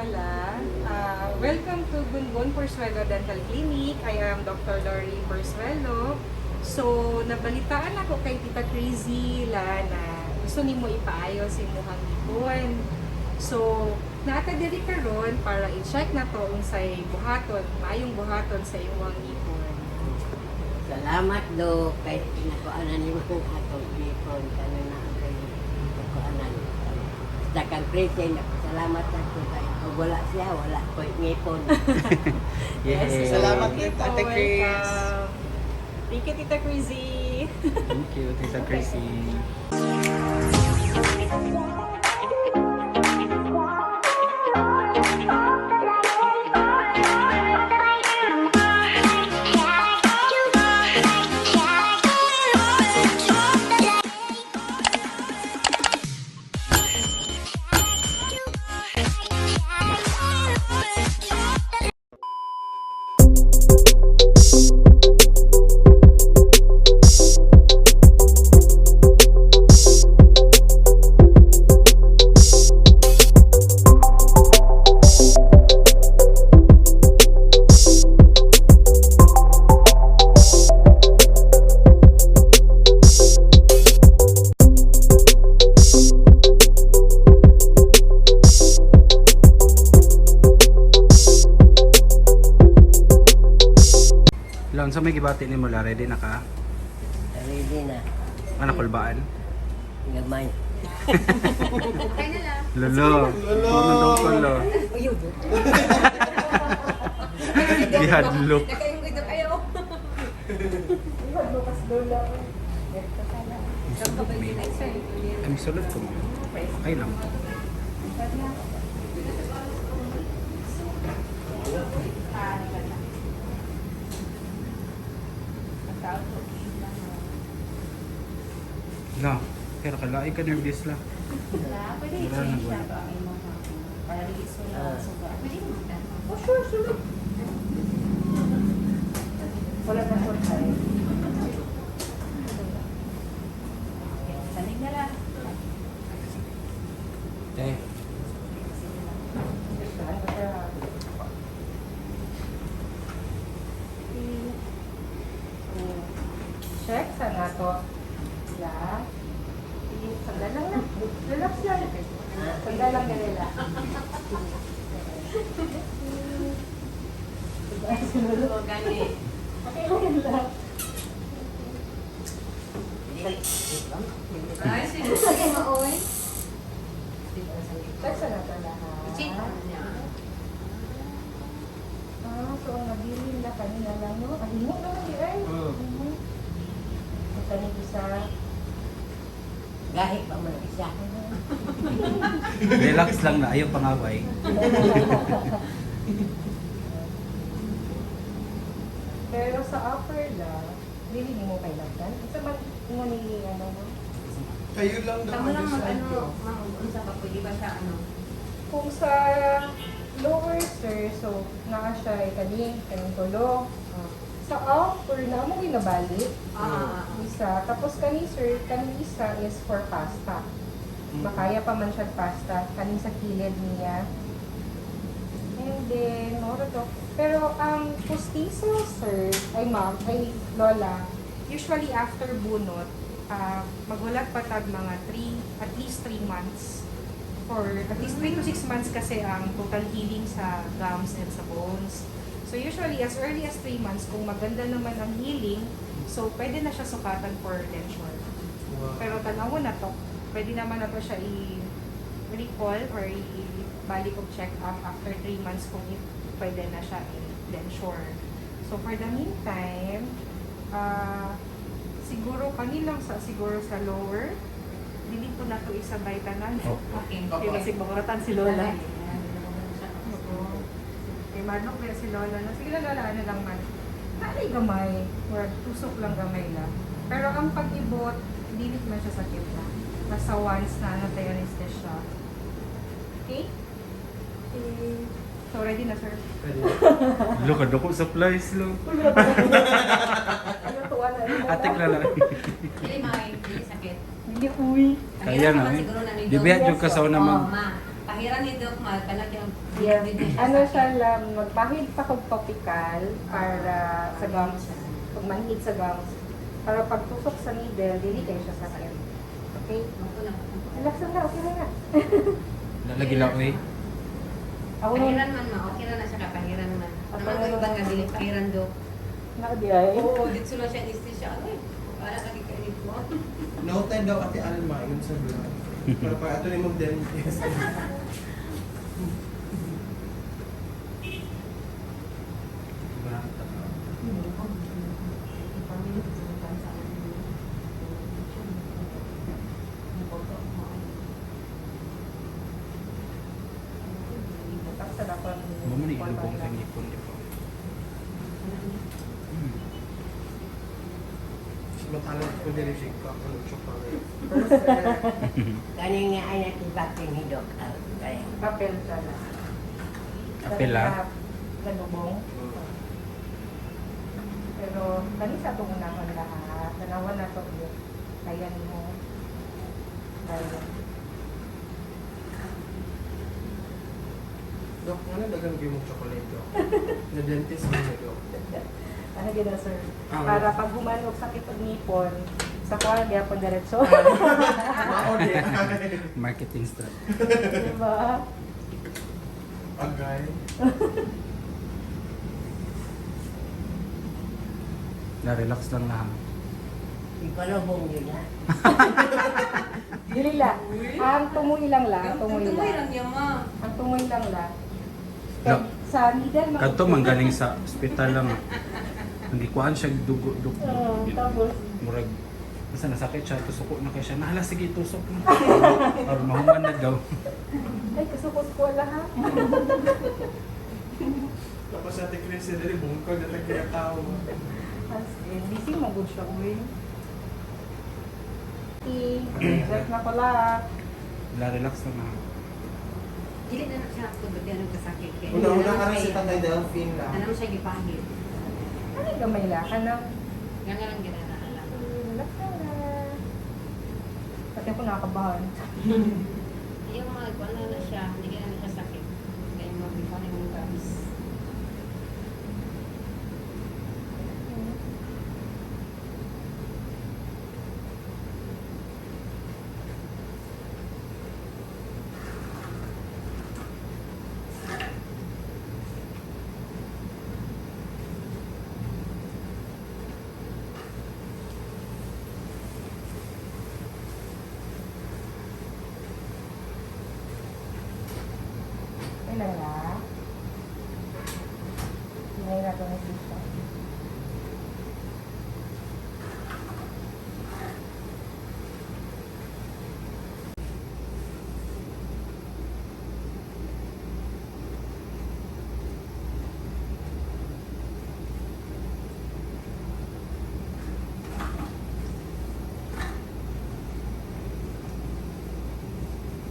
pala. Welcome to Gungun Porzuelo Dental Clinic. I am Dr. Lori Porzuelo. So, nabalitaan ako kay Tita Crazy na gusto nimo ipaayos sa imuhang ngipon. So, naatadiri karon para i-check na to unsay buhaton, maayong buhaton sa imong ngipon. Salamat do kay nakuanan yung kung atong ipon kanon na ang nakuanan. Dakan present salamat sa ko kay kung wala siya wala ko ngipon. Yes. Salamat Thank you din, po, Ate Chris. welcome. Thank you, Tita Crazy. Thank you, Tita Chrissy. Lang sa may gibati ni mo la ready na ka? Ready na. Anak kulbaan. Gamay. Lolo. Lolo daw ko lo. Gihadlok. Ang sulod ko mo. Ay lang. La, pero kalai ka nervous la. Pwede Wala na i-change wala. na ba ang imong para dili sula suga. Pwede mo ta. Wala na po tayo. Sanig na lang. Eh, Check sa nato. La. Sandal lang na. Relax lang. Sandal lang ganila. Oo, gani. Okay lang lang. Ay, sige maoy. Check sa nato lahat. So ang nabilin na kanina lang no. Ang himo naman di ay. Ito ni isa. Gahi pa man isa. relax lang na ayaw pangaway. Pero sa upper la, dili mo kay lagdan. Isa man mo ni ano no. Kayo lang Tama lang mag decide ano, ko. ma'am, unsa ka pwede ba sa ano? Kung sa lower sir, so naa siya kaning tulo. Sa upper na mo ginabalik. Isa. Tapos kani sir, kani isa is for pasta. Makaya pa man siya pasta. Kaning sa kilid niya. And then, ano to? Pero ang pustiso sir, ay ma'am, ay lola, usually after bunot, magulat pa tag mga 3, at least 3 months. For at least 3 to 6 months kasi ang total healing sa gums and sa bones. So usually, as early as 3 months, kung maganda naman ang healing, so pwede na siya sukatan for denture. Pero tanawon na to, pwede naman na to siya i-recall or i-balik og check-up after 3 months kung pwede na siya i-denture. So for the meantime, siguro kanilang siguro sa lower, dili po na to isabay tanan. Okay. Kaya kasi maguratan si Lola. Kay manok kaya si Lola na. Sige Lola, ano lang man. Halay gamay. Or tusok lang gamay lang. Pero ang pag-ibot, dili man siya sakit na. Basta once na tayo anesthesia. Okay? So ready na sir? Lo ka dako supplies lo. Ano tuwa na? Atik na lang. Dili may dili sakit. Hindi uwi. Kaya na, eh. Di ba yung kasaw naman? Ma. Pahiran ni Doc makanak yung Yeah. Ano siya lang, magpahid pa kog topical para sa gums. Pag manhid sa gums. Para pag tusok sa needle, dili kayo siya sakit. Okay? Ako na. Relax lang na, okay na nga. Lalagi lang eh. Ako nun, Pahiran man ma, okay na siya kapahiran man. Naman ko ibang nga dili pahiran do. nakadi ay. Oo, dito lang siya anesthesia. Ay, para lagi ka nito. Noted daw Ate Alma, yun sa vlog. Pero pag ato ni mong dentist. Tapos sa dapat. Mamo ni ilubong sa ngipon di ba? Matalag ko din siya kakalo chocolate. Kani nga ay natibak ni Doc Al. Kaya, Papel siya na. Apel ah. Nalubong. Pero, kani sa itong unahon lahat. Dalawa na ito. Kaya mo. Kaya. Dok, ano dagang kayo mong chocolate, Dok? Na dentist mo na, Dok. Ano gina, sir? Ah, Para pag humanog sakit og nipon, sa kuha gyapon diretso. Mao di. Marketing strat. Diba? Agay. Na-relax lang na. ipalubong yun ha. Dili lang. Ang tumuy lang lang, tumuy Tumuy lang. lang yan ma. Ang tumuy lang lang. Lo. Sa needle mga Kadto man galing sa ospital lang. Ang gikuan siya dugo. tapos Murag basta nasakit siya, tusuko na kay siya. Nahala, sige, tusok na. Or mahuman na daw. ay kasukos ko lahat. Tapos Ate Chris, dali bungkol na kaya tao. As in, busy mo good siya uy. Check na pala. Na-relax lang na. Dili na siya ako doon yan ang kasakit. Kaya Una-una hindi ka na rin si siya- Tatay Delphine lang. Ano siya gipahit. Ano yung gamay la? Kanang Nga nga lang ginanaalam. relax na na. Pati ako nakakabahan. Yung mga wala na siya, hindi ka na siya sakit. Kaya yung mga bifan yung gums. Ay lang la. Hinay na ito na dito.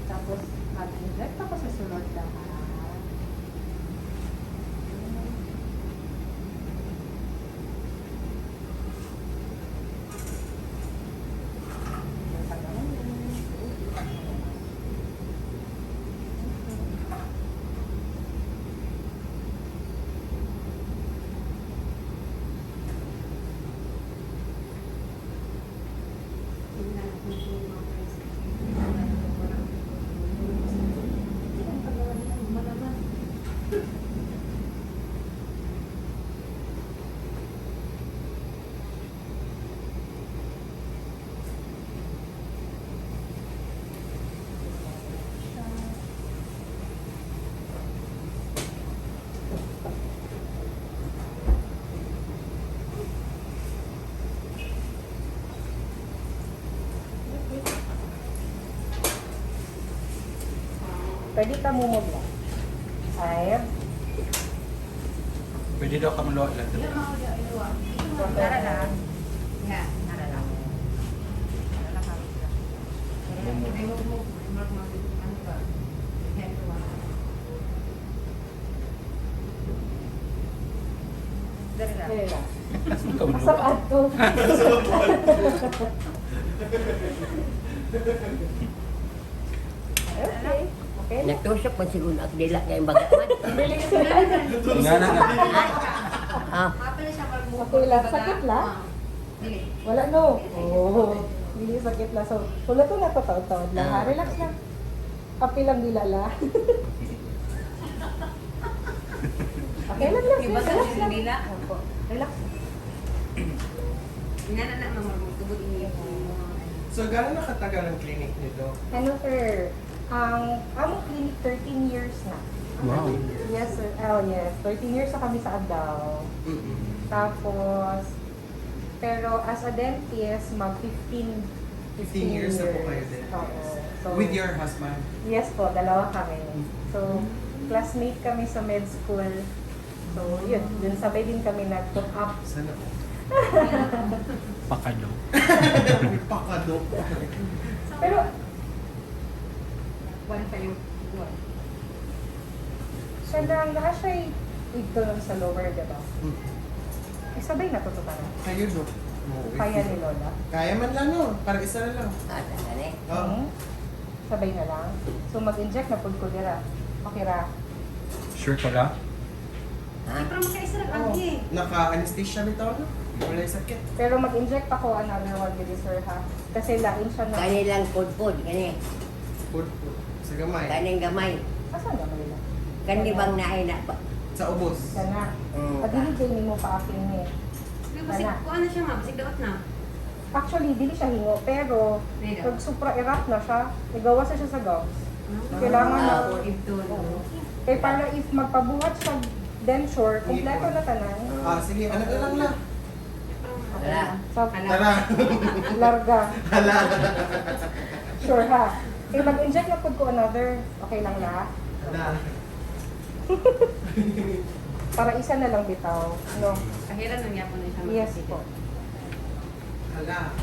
Tapos, mag-inject ako sa sunod lahat. Pwede ka mumog lang. Five. Pwede daw ka maluwa lang. Tara lang. Yeah, tara lang. Tara lang kami sila. Ay, huwag mo. Mark mo. Ano ba? Head to one. Dari lang. Dali lang. Ikaw Masap maluwa. ato. Okay. Okay Okay? Nagtusok pa siguro ako dila kayong bagaman. Nga na nga. Ah, Mapila siya magbuo. Okay lang. Sakit lang? Dili. Wala no. Oh. Hindi sakit lang. So, tulad ko na to, taon-taon lang. Ah. Relax lang. Kapi lang dilala. Okay lang lang. Iba sa Relax lang. dila. Opo. Relax. Inana na magtugod ini. So, gano'n nakatagal ang clinic nito? Ano sir? Ang among clinic 13 years na. Wow. Yes sir. Oh yes. 13 years na kami sa Adao. Tapos, pero as a dentist, mag 15 15 years na po kayo din. Oo. So, With your husband? yes po, dalawa kami. So, classmate kami sa med school. So, yun. Dun sabay din kami nag-took up. Sana po. Pakado. Pakado. Pero, One kayo. One. siya lang, naka siya ito lang sa lower, diba? Eh, sabay natutukan na. Kayo, Dok. Kaya ni Lola. Kaya man lang no. Para isa na lang. talaga na eh. Oo. Sabay na lang. So, mag-inject na pud ko dira. Okay ra. Sure ka lang? Ha? Pero makaisa lang Oo. agi. Naka-anesthesia bitaw no? Wala yung sakit. Pero mag-inject ako another one with sir ha. Kasi lain siya na. Kanilang pudpud, kani. Food. Sa gamay. Kaning gamay. Asan na nila? Kani bang naay na pa? Sa ubos. Sana. Pag hindi mo pa akin eh. Basig ko ano siya ma, basig daot na. Actually, dili siya hingo. Pero, Pero? pag supra-erupt na siya, igawa siya sa gums. Kailangan na. Oo, ito. Oo. Kaya para if magpabuhat siya denture, kompleto na tanan. Sige. Ano na lang na? Wala. Sa Tara. larga. Hala. Sure ha. Kaya mag-inject na pud ko another. Okay lang na. Hala. Para isa na lang bitaw. No. Kahiran nang yapon na siya. Yes po. Hala.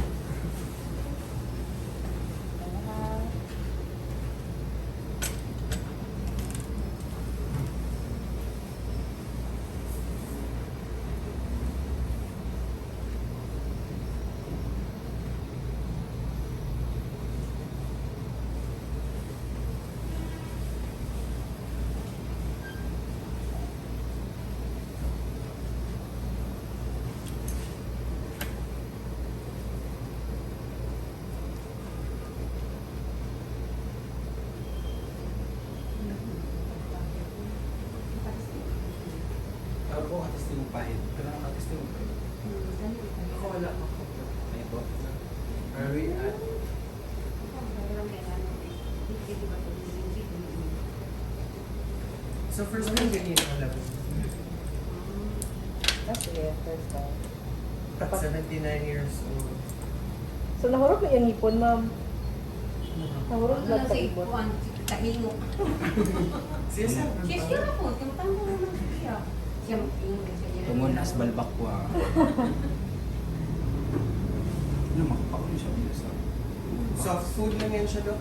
Ako, atis yung pahit. Pero ang atis yung pahit. Ako wala ako. Ito. Are we at? So first time ganyan ang alam. That's it. First time. At 79 years old. So, nahurot na yung ngipon, ma'am. Nahurot Ano na lang sa si ibon. Juan, kahingo. Siya sa Siya siya na po, timutang mo naman siya. Siya mag-ingo siya. Tumunas balbakwa. Ano, makapakaw siya dito sa... soft food lang yan siya, Dok.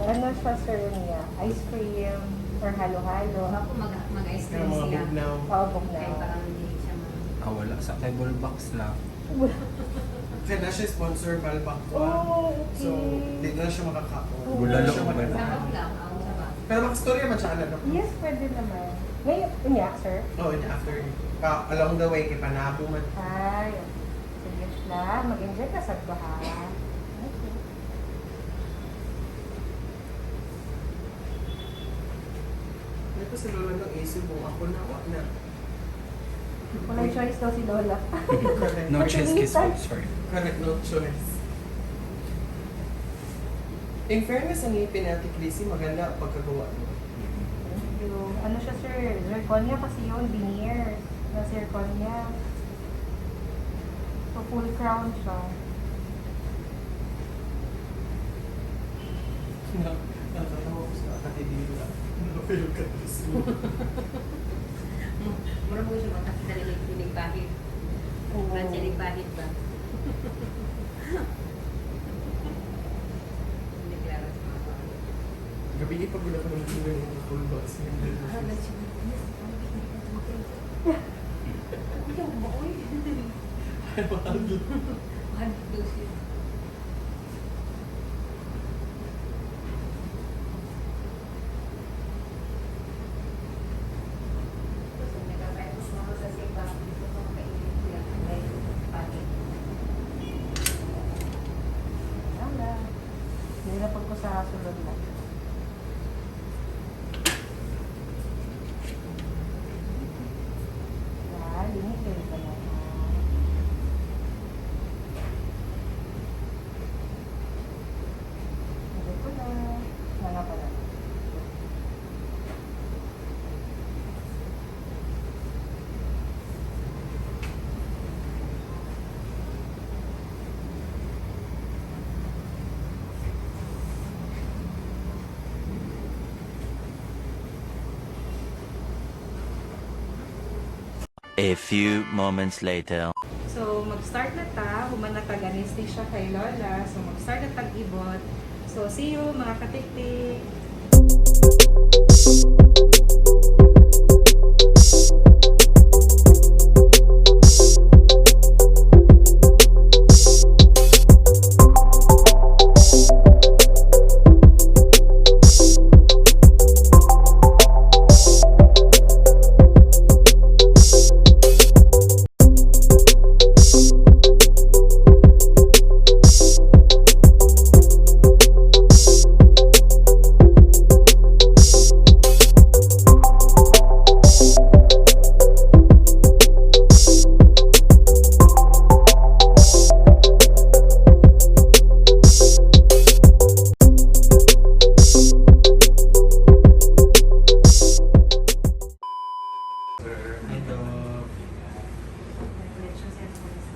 Ano siya, sir, niya? Ice cream or halo-halo. Ako mag-ice Pero cream mga siya. bugnaw. Paubok na. Kaya parang hindi siya Wala sa kay Bullbox lang. Kaya na siya sponsor Balbacqua. Oh, okay. So, dito na siya makakaon. Bulalo Siya ba? makakaon. Sabag lang, ako sabag. Pero makastorya man siya, ano, Dok? Yes, pwede naman. Ngayon, niya, sir? Oo, and after. Along the way, kay Panabo man. Ay, sige lang. Mag-enjoy ka sa baha. Okay. Ito si Lola ng isip mo. Ako na, wak na. Walang choice daw si Lola. Correct. No chest kiss, sorry. Correct, no choice. In fairness, ang ngipin natin, Chrissy, maganda ang pagkagawa mo. Yung, ano siya, sir? Zirconia kasi yun. Veneer na zirconia. So, full crown siya. Nakatawa ko sa katibila. Nakapilo ka mo. Mura mo siya magkakita ng bahid. Wala siya ng bahid ba? Hindi klaro sa mga tao. Gabi pag wala ko ng tingnan yung full box. A few moments later. So, mag-start na ta. Human na tag-anesthesia kay Lola. So, mag-start na tag-ibot. So, see you mga katiktik!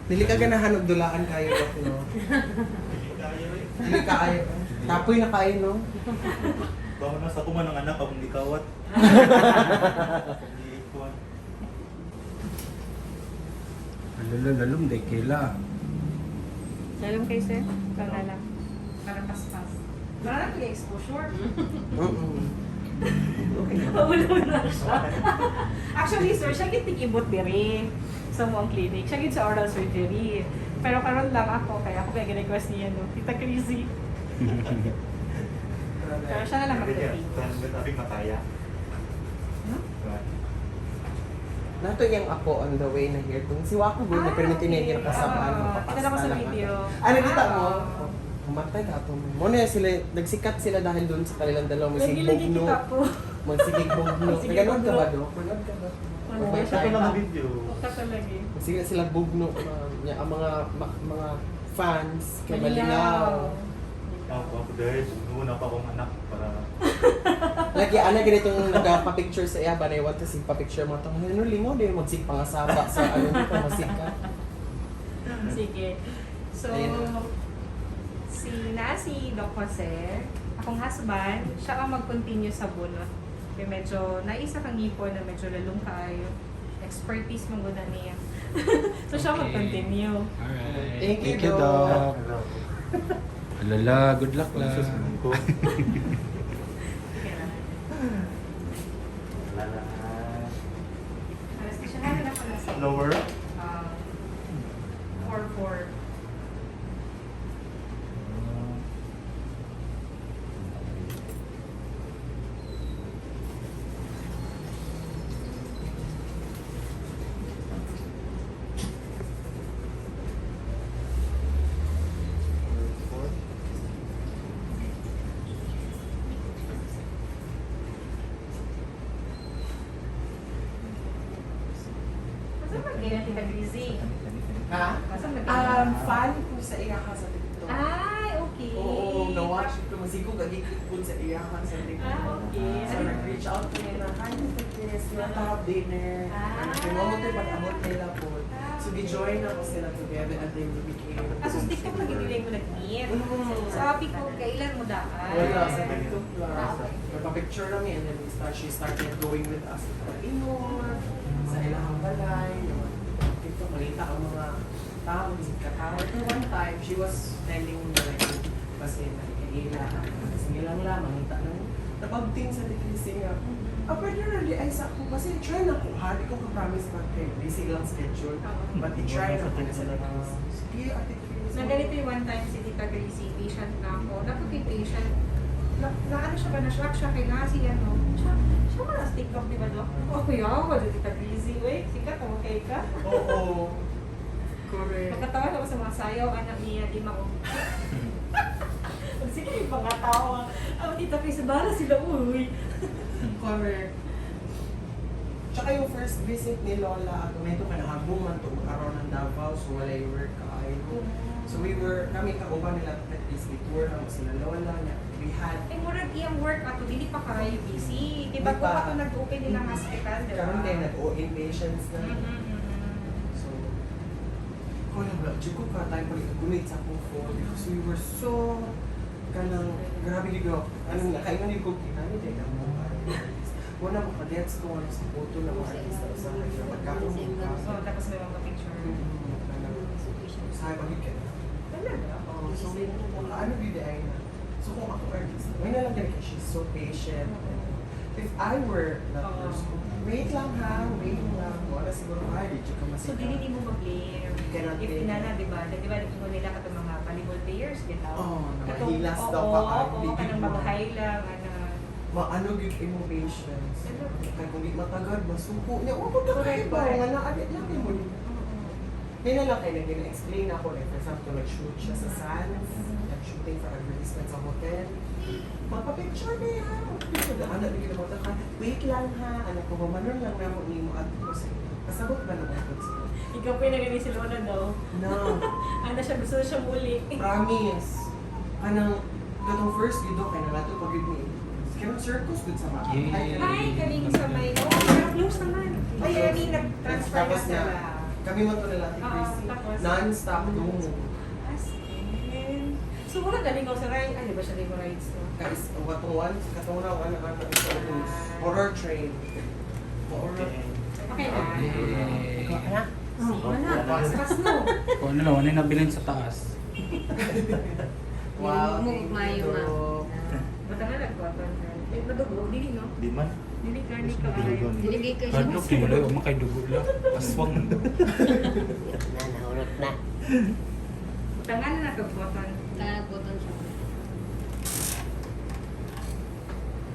Dili ka ganahan og dulaan kayo Dok, no? Dili ka ay tapoy na kayo, no? Baka nasa ko man ang anak akong likawat. Lalom, de kila. Lalong kayo, sir? Para lang. Para paspas. Para lang exposure. Wala na siya. Actually, sir, siya gitigibot diri sa mong clinic. Siya gid sa oral surgery. Pero karon lang ako, kaya ako kaya gina-request niya, no? Tita Crazy. Pero siya na lang mag-continue. Tapi mataya. Nato yung ako on the way na here. Kung si Wako good, na-permitin niya yung kasabaan mo. Kita ko sa video. Nakita mo? Humatay ka ito. Muna sila, nagsikat sila dahil doon sa kanilang dalawang Lagi musigbogno. kita po. Musigbogno. Sige, Naganood ka bugno. ba, Dok? Manood ka ba? Siya ko lang ang video. Utak ka lagi. Sige sila bugno. Ang mga fans kay Malinaw. Ako dahil nuna pa akong anak para Lagi, ana ganitong nagpa-picture sa iya ba na iwan kasi pa-picture mo ito. Ano, lingo din, magsigpangasaba sa ano dito, masikat. Sige. So, Ayun. si Doc Jose, akong husband, siya ang mag-continue sa bunot. Kaya medyo, naisa kang ipon na medyo lalong kayo. Expertise mong guna niya. So, siya Okay. mag-continue. Alright. Thank you, Doc. Alala, good luck lang. ko. Kaya, Lala. anesthesia na pala sa Lower. 4-4. Saan mag-ganyan Tita Grizzy? Ha? Saan mag-ganyan? Fan ko sa iya ka sa TikTok. Ay, okay. Oo, na-watch ko. Masigong gagikit ko sa iya ka sa TikTok. Ah, okay. So, nag-reach out ko nila. Hi, Mr. Chris. Sila top dinner. Ah. Kaya mo mo pag-abot nila po. So, gi-join ako sila together and then we became... So, sa TikTok nag-ibigay mo nag-meet. So, happy ko, kailan mo daan? Wala, sa TikTok lang. Nagpa-picture lang and then she started going with us sa Inor, sa Ilahang Balay. TikTok, malita ang mga tao, katawag. And one time, she was telling me like, kasi nagkaila, kasi nilang lamang, malita lang. Napagting sa tikisi nga, pwede na di ay sa ako, kasi try na ko, ha, di ko ka-promise na kayo, busy lang schedule, but i-try na ko na sa tikisi. Sige, ate Chris. Na ganito yung one time si Tita Gracie, patient na ako. Dapat yung patient, na ano siya ba, na-shock siya kay Nasi, ano? Siya ba na TikTok, di ba, Dok? Oh, kuya ako, Tita Gracie. Uy, sikat, okay ka? Oo. Correct. Pagkatawa ako sa mga sayaw, anak niya, di mako. Sige, yung mga tao. Tita Gracie, bahala sila, uy. Correct. Tsaka yung first visit ni Lola, medyo kanahagong man to araw ng Davao, so wala yung work kaayo. So kami kauban nila at least tour na sila Lola niya. We had, Ay, murag iyang work ato, dili pa kayo busy. Di ba Di kung pa. ako nag-open nilang hospital, di ba? karon din nag-o-in patients na. Mm-mm. So, ko na ba, ko ka tayo pag-gunit sa akong phone because we were so kanang grabe ligo. Anong nakaingon yung cookie namin din ang mga Una mo pa-dance ko, sa photo na mga artista sa kanya. Magkakong ka. Oh, tapos may mga picture. Sabi pag ka na. Talaga? Oh, so, ano bida ay na. So kung ako artist, may nalang ka, she's so patient. If I were that person, wait lang ha, wait lang. Wala siguro, ay, di ka So, masika. hindi mo mag-blame. Cannot If blame. inana, di ba? Di ba, naging nila ka mga volleyball players, di ba? Oo, Katong- nakahilas daw oo, pa, oo, hindi kanang mo. mag-high lang, ano. Maano yung emotions. Ano? Kaya kung di matagad, masuko niya. Huwag mo na Correct, kayo ba? correct. Nga na-adit lang mo. Hindi na lang kayo nag-explain ako. Like, for example, nag-shoot siya sa Sands. Nag-shooting for advertisement sa hotel. Magpa-picture na yan. Magpa-picture na. Anak, bigyan mo ka. Wait lang ha. Anak ko, mamanon lang na mo ni mo at ko siya. Kasabot ba naman ko siya? Ikaw pa yung nagani si Lona daw. No. Ano siya, gusto siya muli. Promise. Kanang, gatong first video kay na nato pag yun ni. Kanang circus dun sa mga. Yeah. Hi, kaning sa may, oh, pero close naman. Ay, yani, nag-transfer na Tapos sila. kami mo to nila, Christy. tapos? Non-stop doon. As in. So, wala galing ako sa ride. Ay, di ba siya di ba rides no? Guys, watong katunguraw, ano, sa bus. Horror train. Horror. Okay na. Eh, Wala, pas no. kung ano lang, ano yung nabilin sa taas. Wow, Mo- thank mayo you. nga. Bata nga nagkwapan. Eh, madugo, dili no? Di man. Dili karni ka Madugo. ay. Dilibig ko siya. Kadlok, di mo lang, umakay dugo lang. Aswang. Na, nahulot na. Tangan na nagkwapan. Kanagutan siya.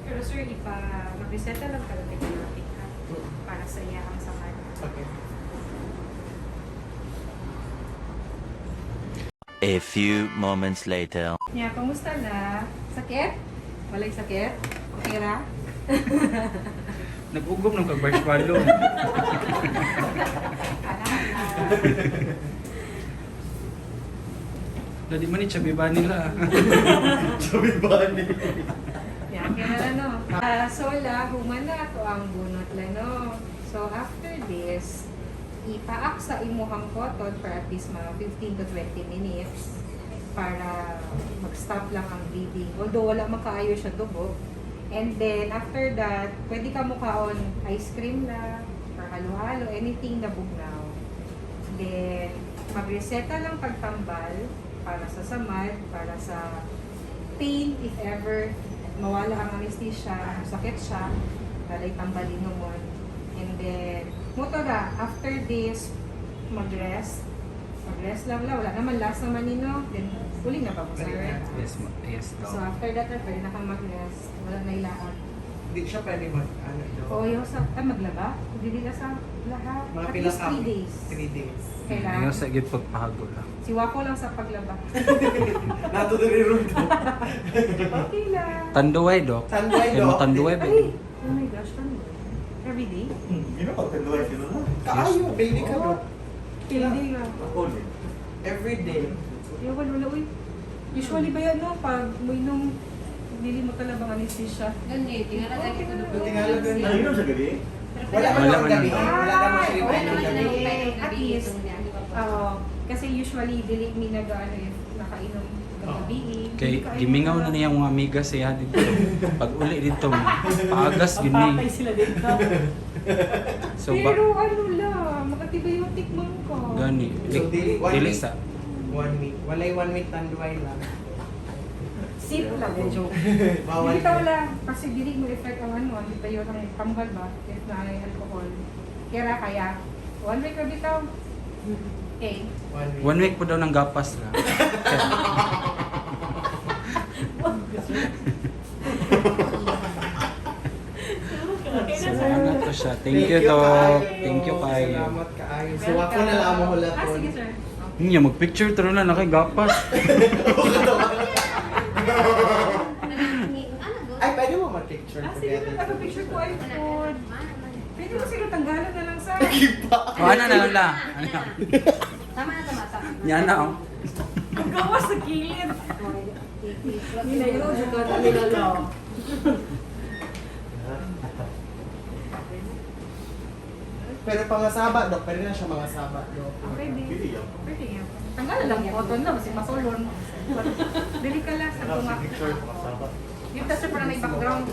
Pero sir, mag-reseta lang ka natin natin para sa iya ang samad. Okay. A few moments later. Yeah, kamusta na? Sakit? Walay sakit? Okay ra? Nag-ugom ng kag-marshmallow. Dali man ni Chubby Bunny nila. Sabi ba ni? Yeah, kaya na no. So la, humana ako ang bunot la no. So after this, ipaak sa imuhang cotton for at least mga 15 to 20 minutes para mag-stop lang ang bleeding. Although wala makaayo siya dugo. And then after that, pwede ka mukaon ice cream na or halo-halo, anything na bugnaw. Then magreseta lang pagtambal para sa samad, para sa pain if ever mawala ang anesthesia, sakit siya, dalay tambalin mo. And then, muto na, after this, mag-rest. Mag-rest lang lang, wala naman, last naman nino, then uli na pa po, sir. Yes, yes, So daw. after that, pwede na kang mag-rest, wala na ilaan. Hindi siya pwede ano O yung sa, maglaba, hindi na sa lahat, Mga at pila least 3 days. 3 days. Yung Kailangan. sa git pagpahago lang. Si Wako lang sa paglaba. Nato na rin rin Okay lang. Tanduay, Dok. Tanduay, Kaya mo Dok. tanduay, ba? Ay, oh my gosh, ano? Every day? Ginapagtanduay sila na. Kaayo, baby ka Oo. bro. Hindi nga. Ako din. Every day. Yung wala, uy. Usually ba yan, no? Pag mo inom, hindi mo talabang anesthesia. Ganun, tingala lagi ko doon. Tingala ganun. Ay, yun sa gabi. Wala man Wala ang man gabi. ang- Wala naman siya Wala yung naman gabi. na yung At gabi least, itong niya. Oo. Kasi usually, dili mi nag-ano yun, nakainom gabi. Kay gimingaw na niya mga amiga siya dito. Pag uli dito, paagas Patay gini. sila dito. So ba Pero ano lang, makatibiotic man ka. gani. So, dili- one Dili week. sa 1 week. Walay 1 week tanduay lang. Sip lang, joke. Bawal. Hindi wala. Kasi dili mo effect ang ano, hindi tayo ng tambal ba? If na ay alcohol. Kaya, 1 week na bitaw. Okay. 1 week. 1 week po daw ng gapas lang. Salamat to siya. Thank you to. Thank you kayo. Salamat kaayo. So ako na lang mo hula Ah, sige sir. Niya mag-picture taro na nakay gapas. Ay, pwede mo mag-picture Ah, sige together. na, picture ko ay food. Pwede mo sila tanggalan na lang sa... O ano na lang la. Ano? Tama na tama. Yan na oh. Ang gawas sa kilid. Nila yun, juga na nila lang. Pero pangasaba, Dok. Pwede na siya mga saba, Dok. Pwede. Pili yan. Pwede yan. Tanggalan lang yung cotton na, kasi masulon. Dili ka lang sa Wala tunga. si picture, makasaba. Yung tasa para may background.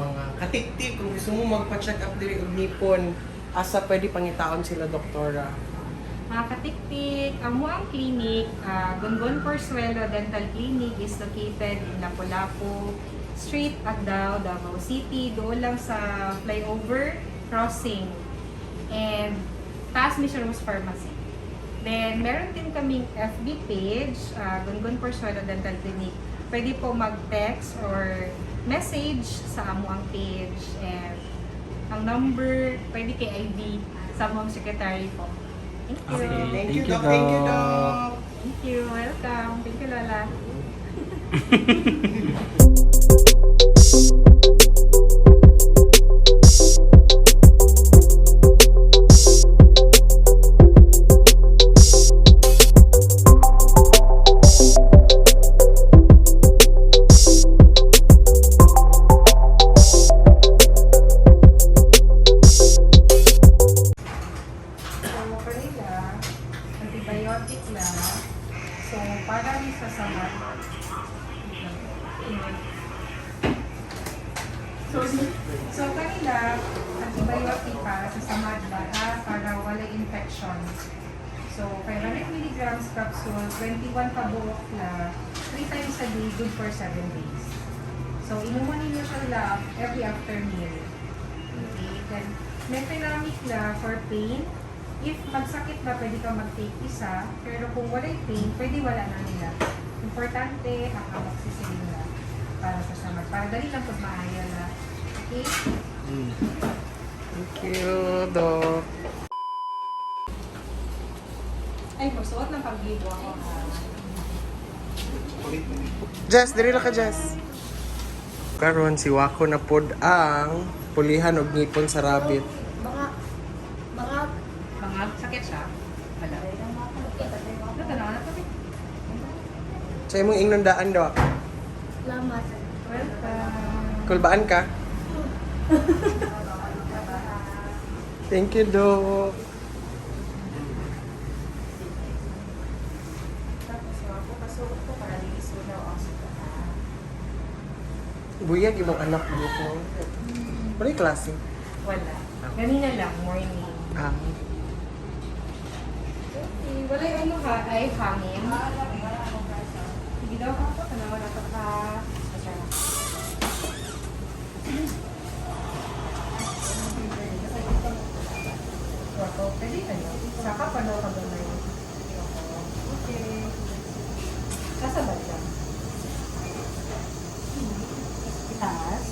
mga katiktik kung gusto mo magpa-check up diri og ngipon, asa pwede pangitaon sila doktora? Mga katiktik, ang Muang Clinic, Gongon Porzuelo Dental Clinic is located in Lapu-Lapu Street, Agdao, Davao City. Doon lang sa flyover crossing. And taas Mission Rose Pharmacy. Then, meron din kaming FB page, Gongon Porzuelo Dental Clinic. Pwede po mag-text or message sa amuang page. And ang number, pwede kay IV sa amuang secretary po. Thank you. Okay. Thank you, Thank you, Doc. Thank you, Doc. Doc. Thank you. Welcome. Thank you, Lola. So, kanila, antibiotic lang. So, para rin sa samat. So, kanila, antibiotic para sa samad para wala infection. So, 500 milligrams capsule, 21 kabuok na, 3 times a day, good for 7 days. So, inuman ninyo siya lang every after meal. Okay, then, methenamic na for pain. If magsakit ba, pwede ka mag-take isa. Pero kung wala yung pain, pwede wala na nila. Importante, ang amoxicillin na para sa samad. Para dali lang pag maaya na. Okay? Thank you, Doc. Ay, magsuot ng pag-gibo ako. Jess, diri na ka, Jess. Karon si Wako na pod ang pulihan og ngipon sa rabbit. Mga sakit siya. Wala. Natanaw na sakit. Sa imong inundaan daw. Welcome. Kulbaan ka? Thank you, Doc. Tapos ako, kasuot ko para liso daw ang sukat. Buyag imong anak mo ko. Wala yung klase. Wala. Ganina lang, morning. Ah. Okay, wala yung ano ha, ay hangin. Sige daw ako, tanawa na ito ka. Wako, pwede ano? Saka pano ka ba na yun? Okay. Kasabad ka? Itaas?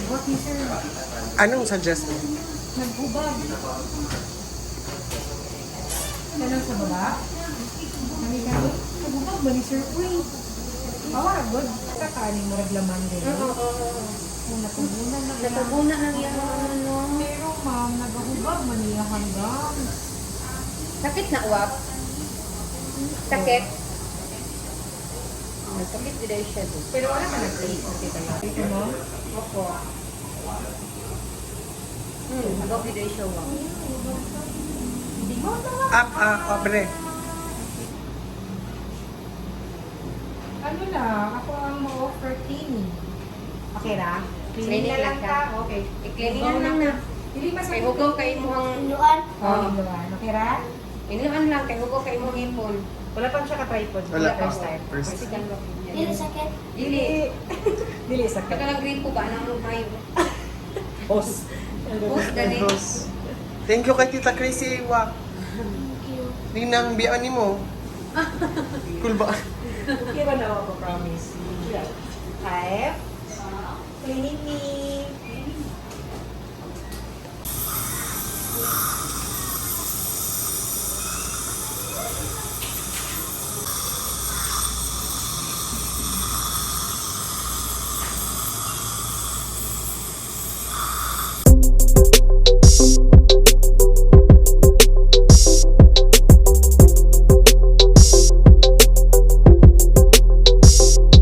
What ni sir? Anong suggest mo? Naghubag. Ganun sa baba? Kami-kami? Naghubag ba ni sir? Uy! Awa, good. Kakaani mo raglaman din. Natubunan na yan. Natubunan lang yan ano. Pero ma'am, naghubag man niya hanggang. Sakit na uwap. Sakit. Sakit din siya doon. Pero wala ka nag-plate. Nakita niyo. Ito mo? Opo. Hagaw din siya uwap. Hindi mo na. Up, obre. Ano lang, ako ang ma-offer cleaning. Okay na? Cleaning na lang ka. Okay. I-cleaning na lang na. Hindi masakit. Kay hugaw kay mo ang Oh, inuan. Okay ra? inuan lang kay hugaw kay mo hipon. Wala pa siya ka-tripod. Wala pa. First time. First. Kasi kan ba? sakit. Dili. Dili sakit. Kaya lang gripo ba nang mayo. Boss. Boss dali. Bros. Thank you kay Tita Crazy Wak. Ninang biyan ni mo. Kulbaan. Okay ba na ako, promise? Five. Cleaning me.